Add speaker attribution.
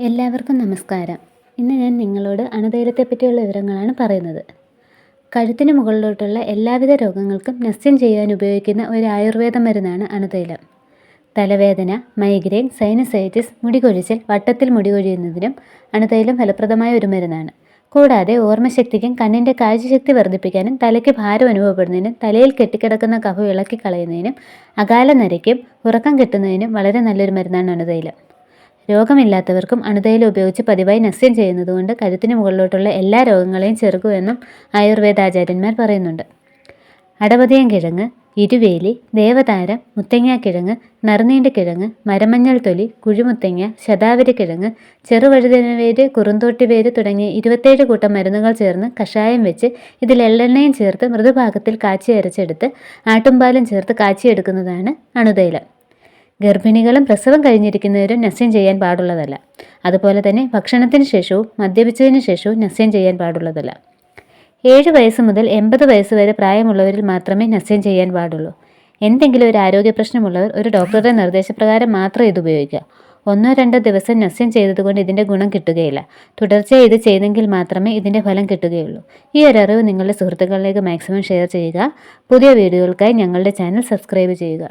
Speaker 1: എല്ലാവർക്കും നമസ്കാരം. ഇന്ന് ഞാൻ നിങ്ങളോട് അണുതൈലത്തെ പറ്റിയുള്ള വിവരങ്ങളാണ് പറയുന്നത്. കഴുത്തിന് മുകളിലോട്ടുള്ള എല്ലാവിധ രോഗങ്ങൾക്കും നസ്യം ചെയ്യാൻ ഉപയോഗിക്കുന്ന ഒരു ആയുർവേദ മരുന്നാണ് അണുതൈലം. തലവേദന, മൈഗ്രെയിൻ, സൈനസൈറ്റിസ്, മുടികൊഴിച്ചിൽ, വട്ടത്തിൽ മുടി കൊഴിയുന്നതിനും അണുതൈലം ഫലപ്രദമായ ഒരു മരുന്നാണ്. കൂടാതെ ഓർമ്മശക്തിക്കും കണ്ണിൻ്റെ കാഴ്ചശക്തി വർദ്ധിപ്പിക്കാനും തലയ്ക്ക് ഭാരം അനുഭവപ്പെടുന്നതിനും തലയിൽ കെട്ടിക്കിടക്കുന്ന കഫം ഇളക്കി കളയുന്നതിനും അകാല നരയ്ക്കും ഉറക്കം കിട്ടുന്നതിനും വളരെ നല്ലൊരു മരുന്നാണ് അണുതൈലം. രോഗമില്ലാത്തവർക്കും അണുതൈലം ഉപയോഗിച്ച് പതിവായി നസ്യം ചെയ്യുന്നതുകൊണ്ട് കഴുത്തിന് മുകളിലോട്ടുള്ള എല്ലാ രോഗങ്ങളെയും ചെറുക്കുമെന്നും ആയുർവേദാചാര്യന്മാർ പറയുന്നുണ്ട്. അടപതിയം കിഴങ്ങ്, ഇരുവേലി, ദേവതാരം, മുത്തങ്ങാക്കിഴങ്ങ്, നറുനീണ്ട കിഴങ്ങ്, മരമഞ്ഞൾ തൊലി, കുഴിമുത്തങ്ങ, ശതാവരി കിഴങ്ങ്, ചെറുവഴുതനവേര്, കുറുന്തോട്ടിവേര് തുടങ്ങിയ 27 കൂട്ടം മരുന്നുകൾ ചേർന്ന് കഷായം വെച്ച് ഇതിൽ എള്ളെണ്ണയും ചേർത്ത് മൃദുഭാഗത്തിൽ കാച്ചി അരച്ചെടുത്ത് ആട്ടുംപാലും ചേർത്ത് കാച്ചിയെടുക്കുന്നതാണ് അണുതൈലം. ഗർഭിണികളും പ്രസവം കഴിഞ്ഞിരിക്കുന്നവരും നസ്യം ചെയ്യാൻ പാടുള്ളതല്ല. അതുപോലെ തന്നെ ഭക്ഷണത്തിന് ശേഷവും മദ്യപിച്ചതിന് ശേഷവും നസ്യം ചെയ്യാൻ പാടുള്ളതല്ല. 7 വയസ്സ് മുതൽ 80 വയസ്സ് വരെ പ്രായമുള്ളവരിൽ മാത്രമേ നസ്യം ചെയ്യാൻ പാടുള്ളൂ. എന്തെങ്കിലും ഒരു ആരോഗ്യ പ്രശ്നമുള്ളവർ ഒരു ഡോക്ടറുടെ നിർദ്ദേശപ്രകാരം മാത്രം ഇത് ഉപയോഗിക്കുക. 1-2 ദിവസം നസ്യം ചെയ്തതുകൊണ്ട് ഇതിൻ്റെ ഗുണം കിട്ടുകയില്ല. തുടർച്ചയായി ഇത് ചെയ്തെങ്കിൽ മാത്രമേ ഇതിൻ്റെ ഫലം കിട്ടുകയുള്ളൂ. ഈ ഒരു അറിവ് നിങ്ങളുടെ സുഹൃത്തുക്കളിലേക്ക് മാക്സിമം ഷെയർ ചെയ്യുക. പുതിയ വീഡിയോകൾക്കായി ഞങ്ങളുടെ ചാനൽ സബ്സ്ക്രൈബ് ചെയ്യുക.